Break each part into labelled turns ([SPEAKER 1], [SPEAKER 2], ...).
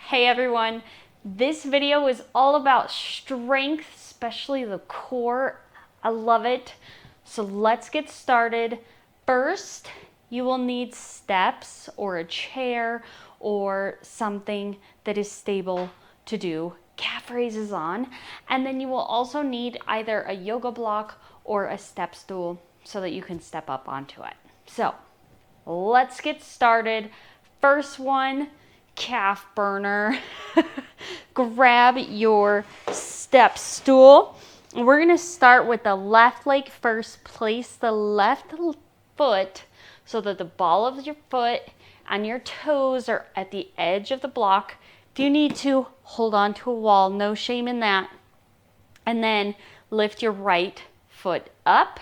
[SPEAKER 1] Hey everyone, this video is all about strength, especially the core. I love it. So let's get started. First, you will need steps or a chair or something that is stable to do calf raises on. And then you will also need either a yoga block or a step stool so that you can step up onto it. So let's get started. First one, calf burner. Grab your step stool. We're going to start with the left leg first. Place the left foot so that the ball of your foot and your toes are at the edge of the block. If you need to, hold on to a wall. No shame in that. And then lift your right foot up.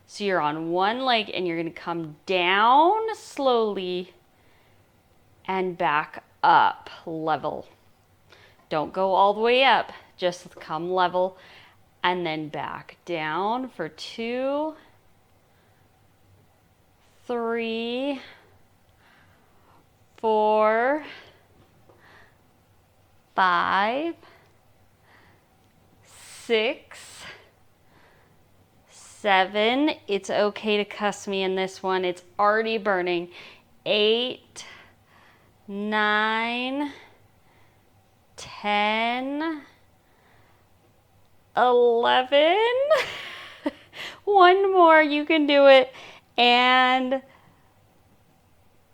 [SPEAKER 1] So you're on one leg and you're going to come down slowly and back up level. Don't go all the way up, just come level and then back down for 2, 3, 4, 5, 6, 7. It's okay to cuss me in this one. It's already burning. 8, 9, 10, 11. One more, you can do it. And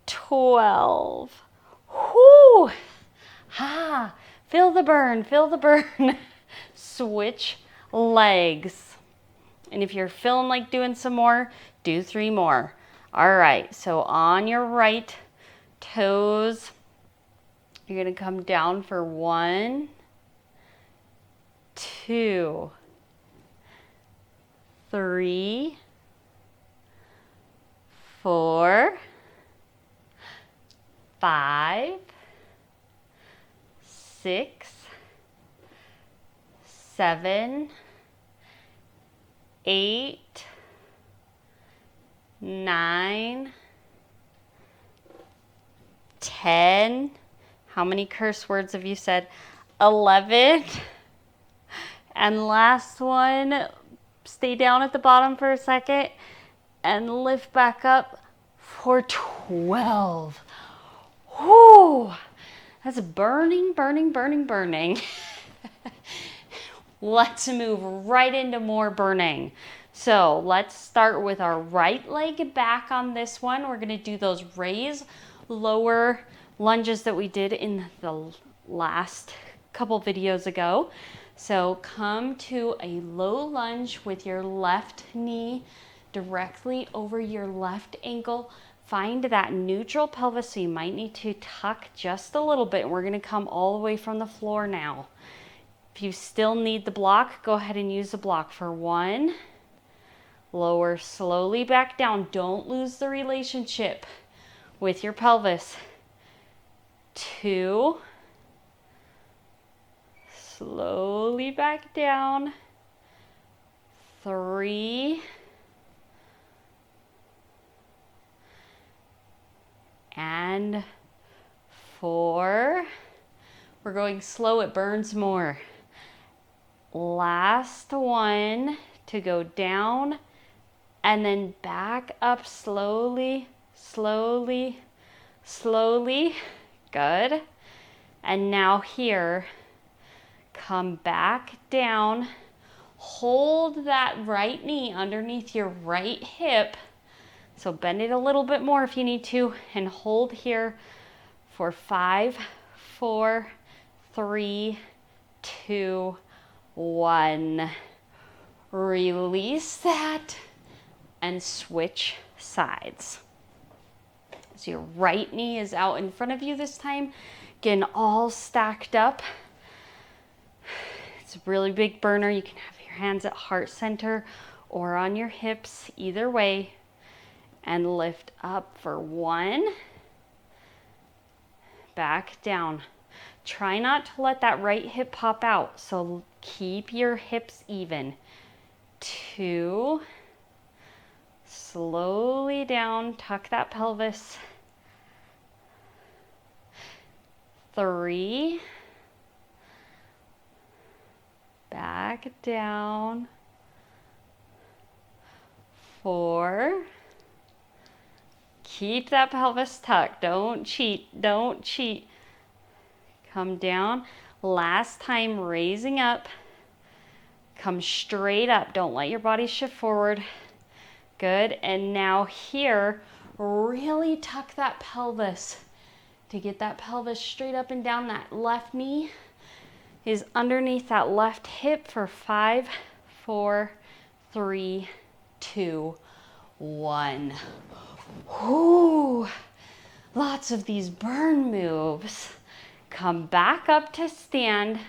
[SPEAKER 1] 12. Whoo! Ha! Feel the burn, feel the burn. Switch legs. And if you're feeling like doing some more, do 3 more. All right, so on your right toes, you're going to come down for 1, 2, 3, 4, 5, 6, 7, 8, 9, 10. How many curse words have you said? 11. And last one, stay down at the bottom for a second and lift back up for 12. Whoo! That's burning, burning, burning, burning. Let's move right into more burning. So let's start with our right leg back on this one. We're going to do those raise lower lunges that we did in the last couple videos ago. So come to a low lunge with your left knee directly over your left ankle. Find that neutral pelvis, so you might need to tuck just a little bit. We're going to come all the way from the floor now. If you still need the block, go ahead and use the block for 1. Lower slowly back down. Don't lose the relationship with your pelvis. 2. Slowly back down. 3. And 4. We're going slow, it burns more. Last one to go down and then back up slowly, slowly, slowly. Good. And now here, come back down. Hold that right knee underneath your right hip. So bend it a little bit more if you need to, and hold here for 5, 4, 3, 2, 1. Release that and switch sides. So your right knee is out in front of you this time, getting all stacked up. It's a really big burner. You can have your hands at heart center or on your hips, either way. And lift up for 1. Back down. Try not to let that right hip pop out, so keep your hips even. 2. Slowly down, tuck that pelvis. 3, back down, 4, keep that pelvis tucked, don't cheat, don't cheat. Come down, last time, raising up, come straight up, don't let your body shift forward. Good, and now here, really tuck that pelvis to get that pelvis straight up and down. That left knee is underneath that left hip for 5, 4, 3, 2, 1. Whoo! Lots of these burn moves. Come back up to stand.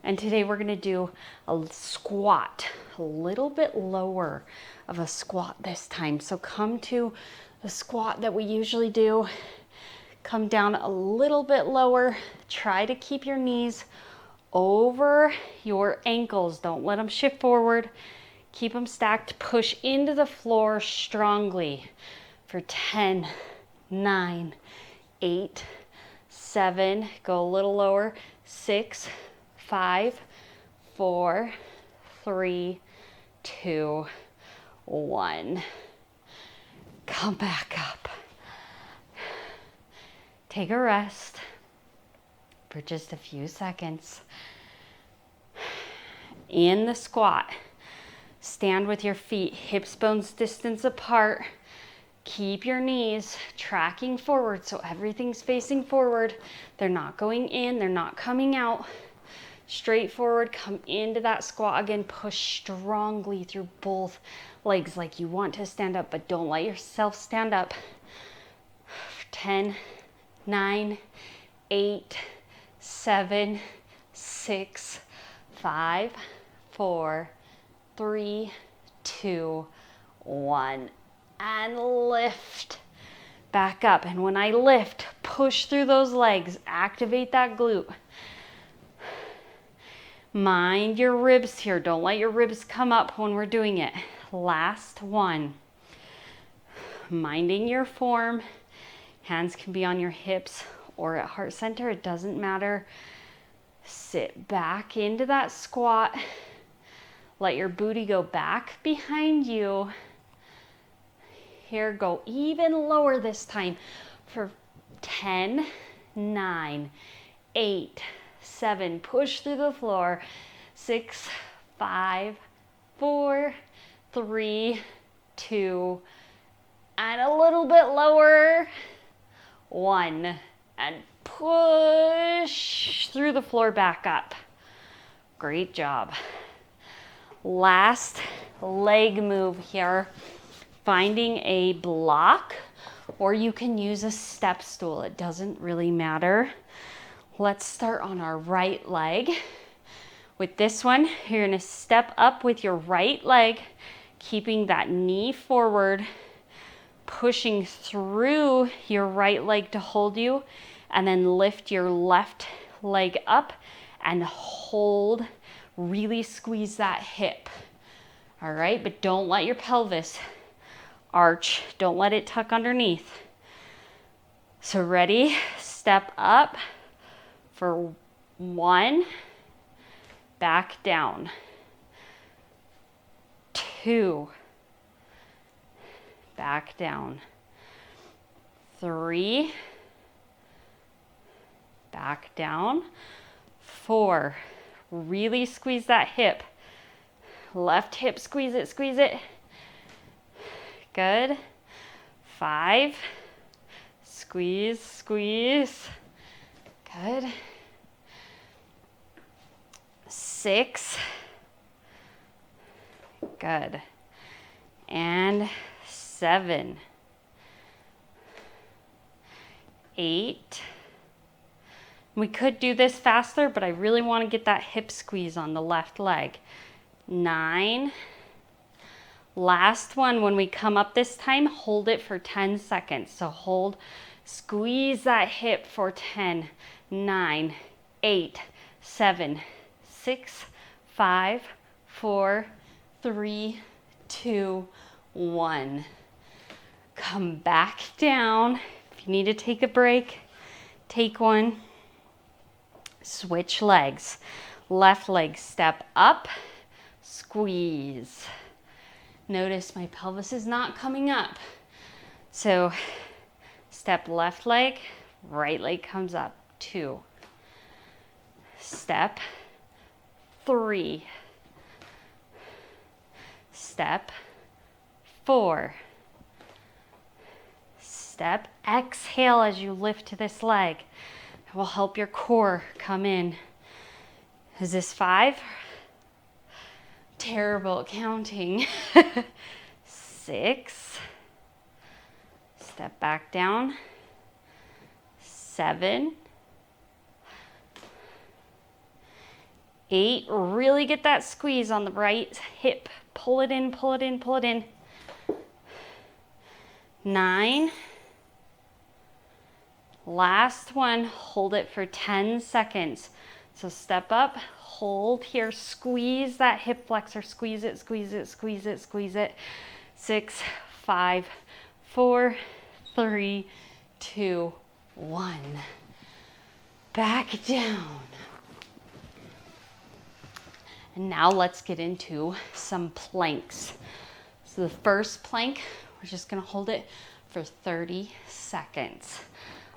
[SPEAKER 1] And today we're gonna do a squat, a little bit lower of a squat this time. So come to the squat that we usually do. Come down a little bit lower. Try to keep your knees over your ankles. Don't let them shift forward. Keep them stacked. Push into the floor strongly for 10, 9, 8, 7. Go a little lower. 6, 5, 4, 3, 2, 1. Come back up. Take a rest for just a few seconds. In the squat, stand with your feet hips bones distance apart. Keep your knees tracking forward so everything's facing forward. They're not going in, they're not coming out. Straight forward, come into that squat again. Push strongly through both legs like you want to stand up, but don't let yourself stand up. 10, 9, 8, 7, 6, 5, 4, 3, 2, 1. And lift back up. And when I lift, push through those legs, activate that glute. Mind your ribs here. Don't let your ribs come up when we're doing it. Last one. Minding your form. Hands can be on your hips or at heart center. It doesn't matter. Sit back into that squat. Let your booty go back behind you. Here, go even lower this time for 10, 9, 8, 7. Push through the floor. 6, 5, 4, 3, 2, and a little bit lower. 1, and push through the floor back up. Great job. Last leg move here. Finding a block, or you can use a step stool. It doesn't really matter. Let's start on our right leg. With this one, you're gonna step up with your right leg, keeping that knee forward, pushing through your right leg to hold you, and then lift your left leg up and hold. Really squeeze that hip. All right, but don't let your pelvis arch. Don't let it tuck underneath. So ready? Step up for 1, back down. 2, back down. 3, back down. 4, really squeeze that hip. Left hip, squeeze it, squeeze it. Good. 5, squeeze, squeeze. Good. 6, good. And 7, 8. We could do this faster, but I really want to get that hip squeeze on the left leg. 9. Last one, when we come up this time, hold it for 10 seconds. So hold, squeeze that hip for 10, 9, 8, 7, 6, 5, 4, 3, 2, 1. Come back down. If you need to take a break, take one. Switch legs. Left leg, step up, squeeze. Notice my pelvis is not coming up. So step left leg, right leg comes up. 2. Step 3. Step 4. Step, exhale as you lift this leg. It will help your core come in. Is this 5? Terrible at counting. 6. Step back down. 7. 8. Really get that squeeze on the right hip. Pull it in, pull it in, pull it in. 9. Last one, hold it for 10 seconds. So step up, hold here, squeeze that hip flexor, squeeze it, squeeze it, squeeze it, squeeze it. 6, 5, 4, 3, 2, 1. Back down. And now let's get into some planks. So the first plank, we're just gonna hold it for 30 seconds.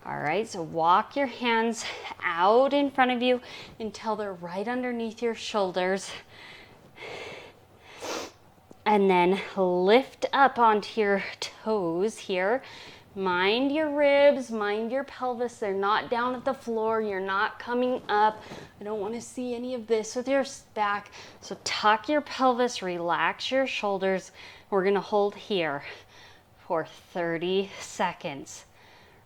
[SPEAKER 1] All right, so walk your hands out in front of you until they're right underneath your shoulders. And then lift up onto your toes here. Mind your ribs, mind your pelvis. They're not down at the floor. You're not coming up. I don't want to see any of this with your back. So tuck your pelvis, relax your shoulders. We're going to hold here for 30 seconds.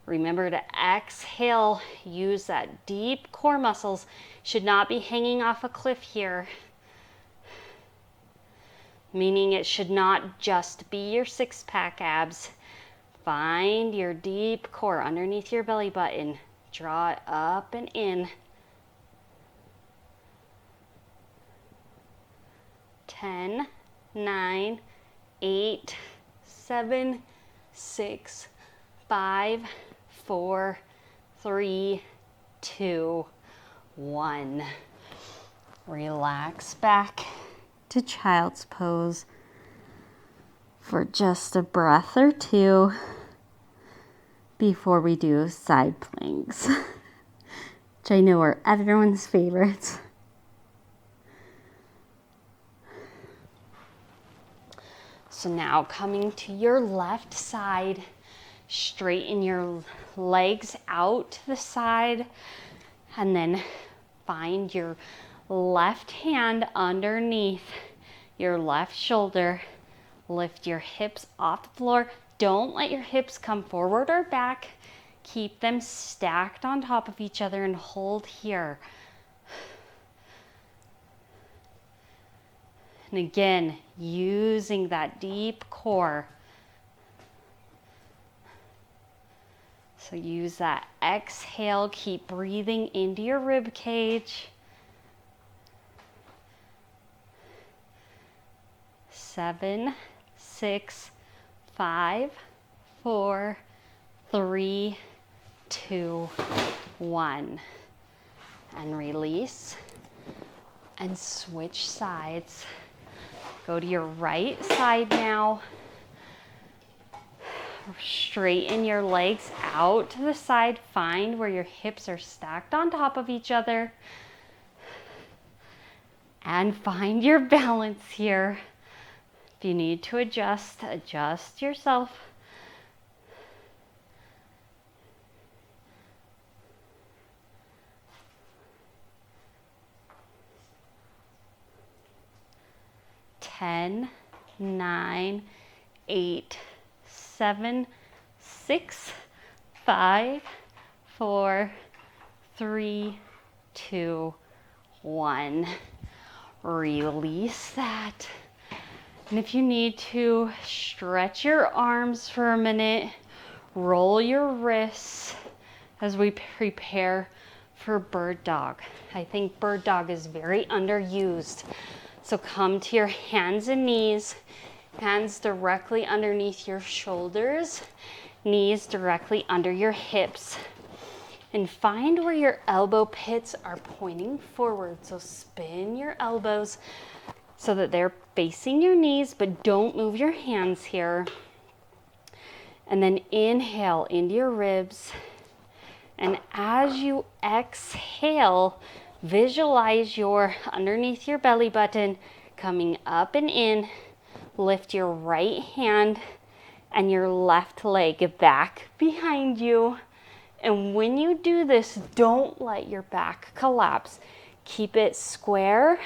[SPEAKER 1] Remember to exhale, use that deep core muscles. Should not be hanging off a cliff here. Meaning it should not just be your six-pack abs. Find your deep core underneath your belly button. Draw it up and in. 10, 9, 8, 7, 6, 5, 4, 3, 2, 1. Relax back to child's pose for just a breath or two before we do side planks, which I know are everyone's favorites. So now coming to your left side, straighten your legs out to the side and then find your left hand underneath your left shoulder. Lift your hips off the floor. Don't let your hips come forward or back. Keep them stacked on top of each other and hold here. And again, using that deep core. So use that exhale, keep breathing into your rib cage. 7, 6, 5, 4, 3, 2, 1. And release. And switch sides. Go to your right side now. Straighten your legs out to the side. Find where your hips are stacked on top of each other. And find your balance here. If you need to adjust, adjust yourself. Ten, 9, 8, 7, 6, 5, 4, 3, 2, 1. Release that. And if you need to, stretch your arms for a minute, roll your wrists as we prepare for bird dog. I think bird dog is very underused. So come to your hands and knees, hands directly underneath your shoulders, knees directly under your hips. And find where your elbow pits are pointing forward. So spin your elbows so that they're facing your knees, but don't move your hands here. And then inhale into your ribs. And as you exhale, visualize your underneath your belly button coming up and in. Lift your right hand and your left leg back behind you. And when you do this, don't let your back collapse. Keep it square.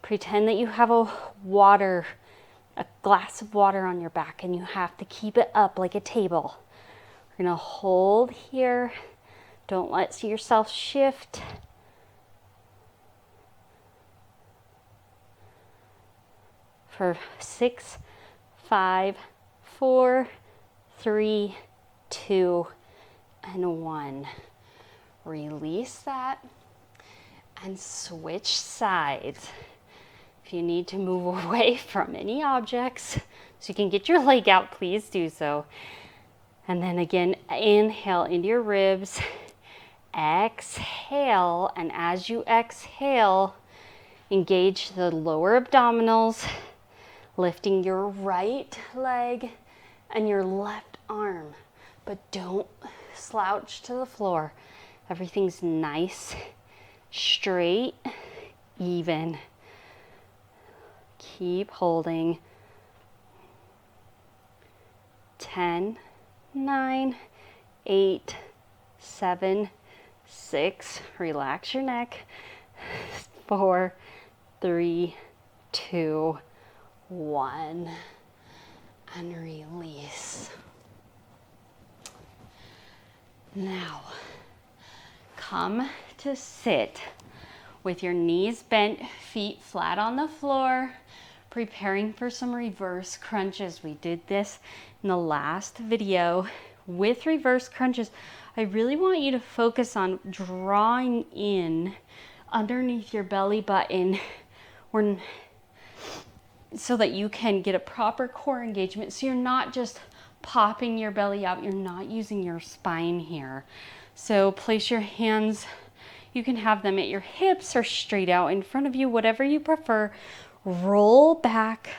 [SPEAKER 1] Pretend that you have a glass of water on your back, and you have to keep it up like a table. We're gonna hold here. Don't let yourself shift. For 6, 5, 4, 3, 2, and 1. Release that and switch sides. If you need to move away from any objects so you can get your leg out, please do so. And then again, inhale into your ribs, exhale, and as you exhale, engage the lower abdominals, lifting your right leg and your left arm, but don't slouch to the floor. Everything's nice, straight, even. Keep holding. 10, 9, 8, 7, 6. Relax your neck. 4, 3, 2, 1. And release. Now, come to sit with your knees bent, feet flat on the floor, preparing for some reverse crunches. We did this in the last video. With reverse crunches, I really want you to focus on drawing in underneath your belly button so that you can get a proper core engagement, so you're not just popping your belly out, you're not using your spine here. So place your hands, you can have them at your hips or straight out in front of you, whatever you prefer. Roll back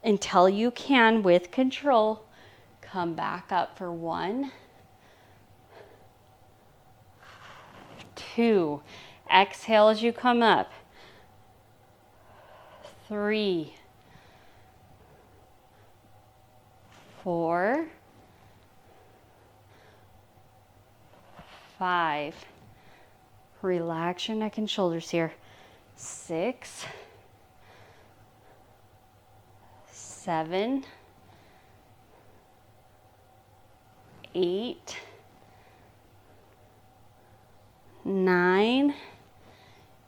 [SPEAKER 1] until you can, with control, come back up for 1, 2. Exhale as you come up. 3, 4, 5. Relax your neck and shoulders here. 6, 7, 8, 9.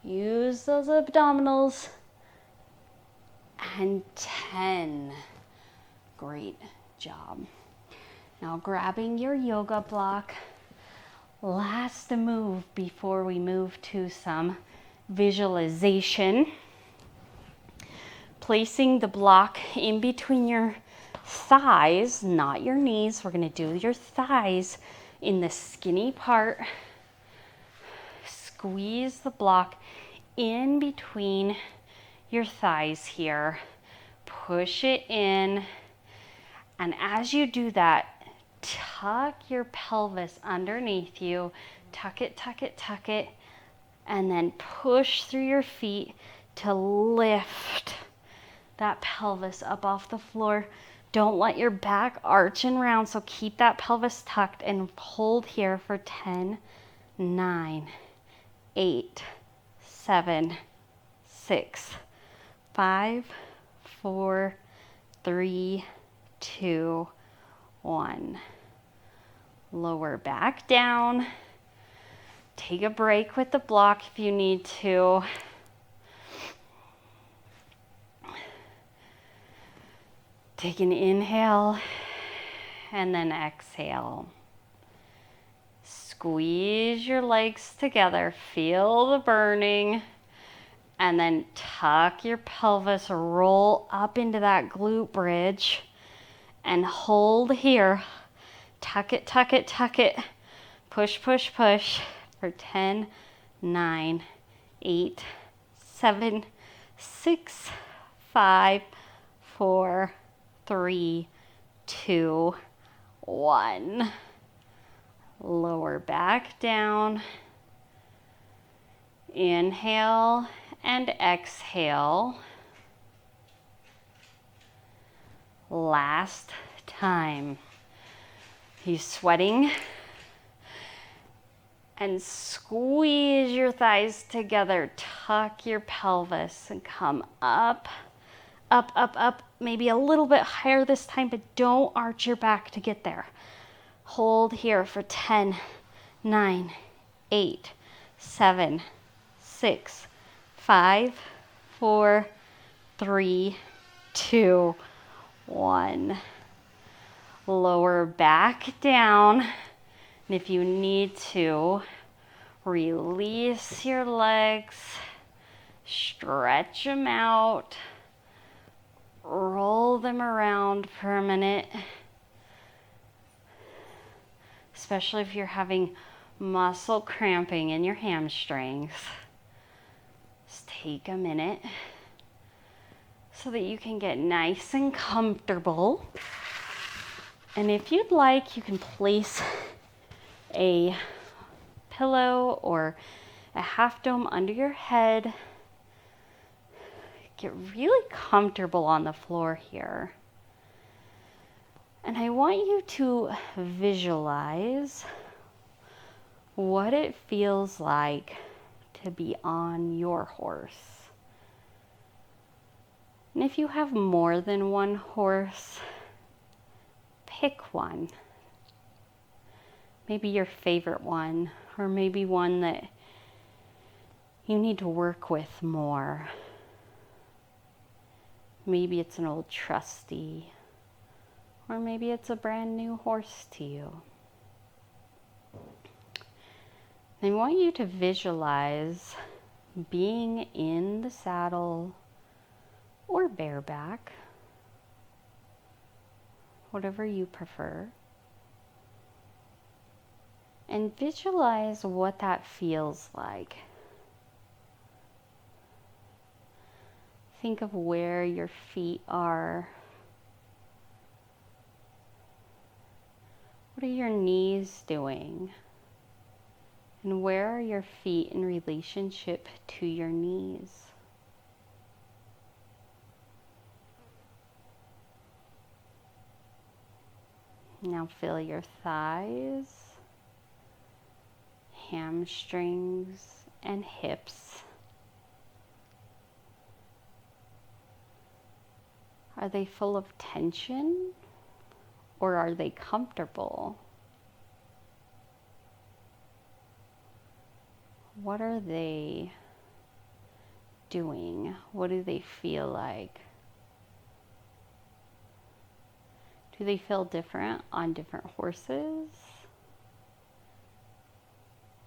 [SPEAKER 1] Use those abdominals. And 10. Great job. Now grabbing your yoga block. Last move before we move to some visualization. Placing the block in between your thighs, not your knees. We're going to do your thighs in the skinny part. Squeeze the block in between your thighs here. Push it in. And as you do that, tuck your pelvis underneath you. Tuck it, tuck it, tuck it. And then push through your feet to lift that pelvis up off the floor. Don't let your back arch and round, so keep that pelvis tucked and hold here for 10, 9, 8, 7, 6, 5, 4, 3, 2, 1. Lower back down. Take a break with the block if you need to. Take an inhale and then exhale. Squeeze your legs together. Feel the burning. And then tuck your pelvis, roll up into that glute bridge and hold here. Tuck it, tuck it, tuck it. Push, push, push for 10, 9, 8, 7, 6, 5, 4, 3, 2, 1. Lower back down. Inhale and exhale. Last time. You sweating? And squeeze your thighs together. Tuck your pelvis and come up, up, up, up. Maybe a little bit higher this time, but don't arch your back to get there. Hold here for 10, 9, 8, 7, 6, 5, 4, 3, 2, 1. Lower back down. And if you need to, release your legs, stretch them out, roll them around for a minute. Especially if you're having muscle cramping in your hamstrings. Just take a minute so that you can get nice and comfortable. And if you'd like, you can place a pillow or a half dome under your head. Get really comfortable on the floor here. And I want you to visualize what it feels like to be on your horse. And if you have more than one horse, pick one. Maybe your favorite one, or maybe one that you need to work with more. Maybe it's an old trusty, or maybe it's a brand new horse to you. I want you to visualize being in the saddle or bareback, whatever you prefer. And visualize what that feels like. Think of where your feet are. What are your knees doing? And where are your feet in relationship to your knees? Now feel your thighs, hamstrings, and hips. Are they full of tension or are they comfortable? What are they doing? What do they feel like? Do they feel different on different horses?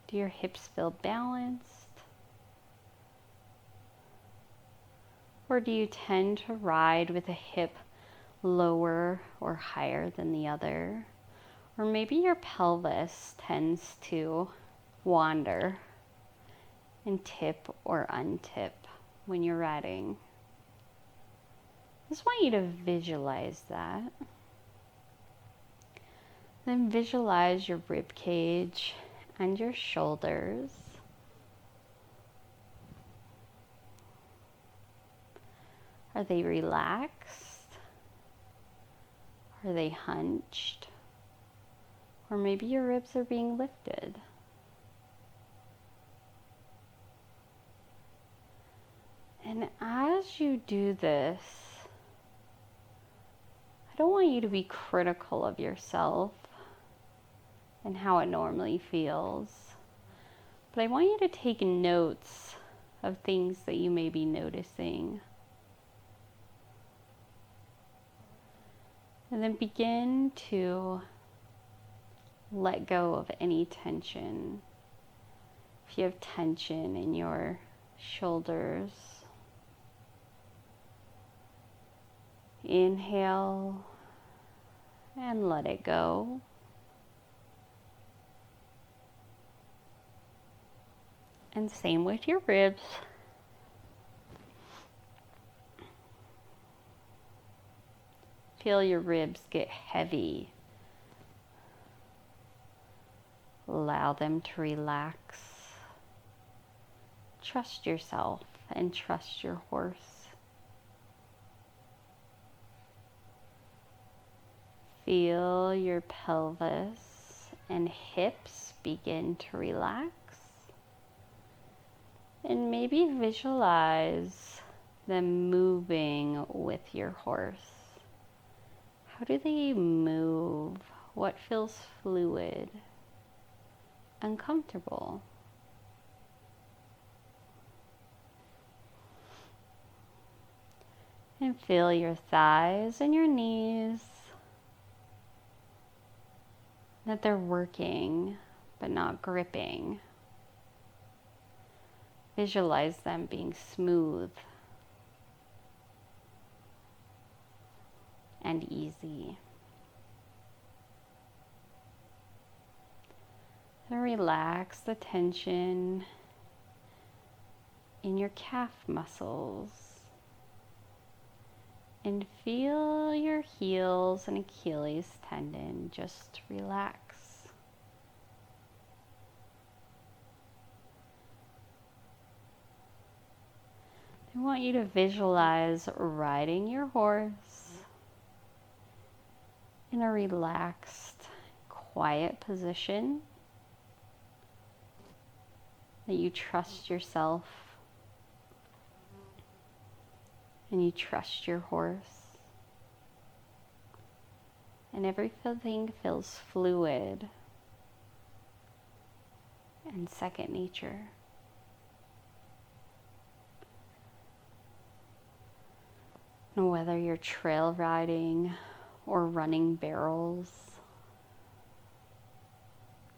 [SPEAKER 1] Do your hips feel balanced? Or do you tend to ride with a hip lower or higher than the other? Or maybe your pelvis tends to wander and tip or untip when you're riding. I just want you to visualize that. Then visualize your rib cage and your shoulders. Are they relaxed? Are they hunched? Or maybe your ribs are being lifted. And as you do this, I don't want you to be critical of yourself and how it normally feels, but I want you to take notes of things that you may be noticing. And then begin to let go of any tension. If you have tension in your shoulders, inhale and let it go. And same with your ribs. Feel your ribs get heavy. Allow them to relax. Trust yourself and trust your horse. Feel your pelvis and hips begin to relax. And maybe visualize them moving with your horse. How do they move? What feels fluid? Uncomfortable? And feel your thighs and your knees, that they're working but not gripping. Visualize them being smooth and easy. Then relax the tension in your calf muscles and feel your heels and Achilles tendon just relax. I want you to visualize riding your horse in a relaxed, quiet position, that you trust yourself and you trust your horse, and everything feels fluid and second nature. And whether you're trail riding or running barrels,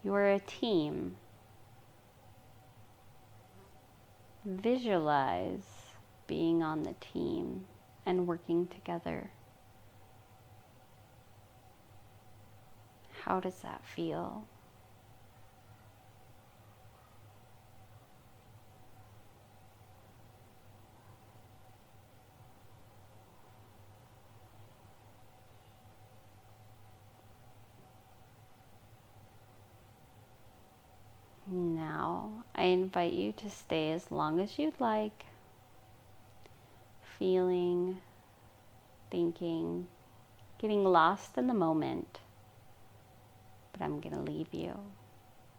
[SPEAKER 1] you are a team. Visualize being on the team and working together. How does that feel? Now, I invite you to stay as long as you'd like, feeling, thinking, getting lost in the moment. But I'm going to leave you.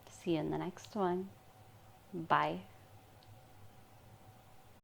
[SPEAKER 1] See you in the next one. Bye.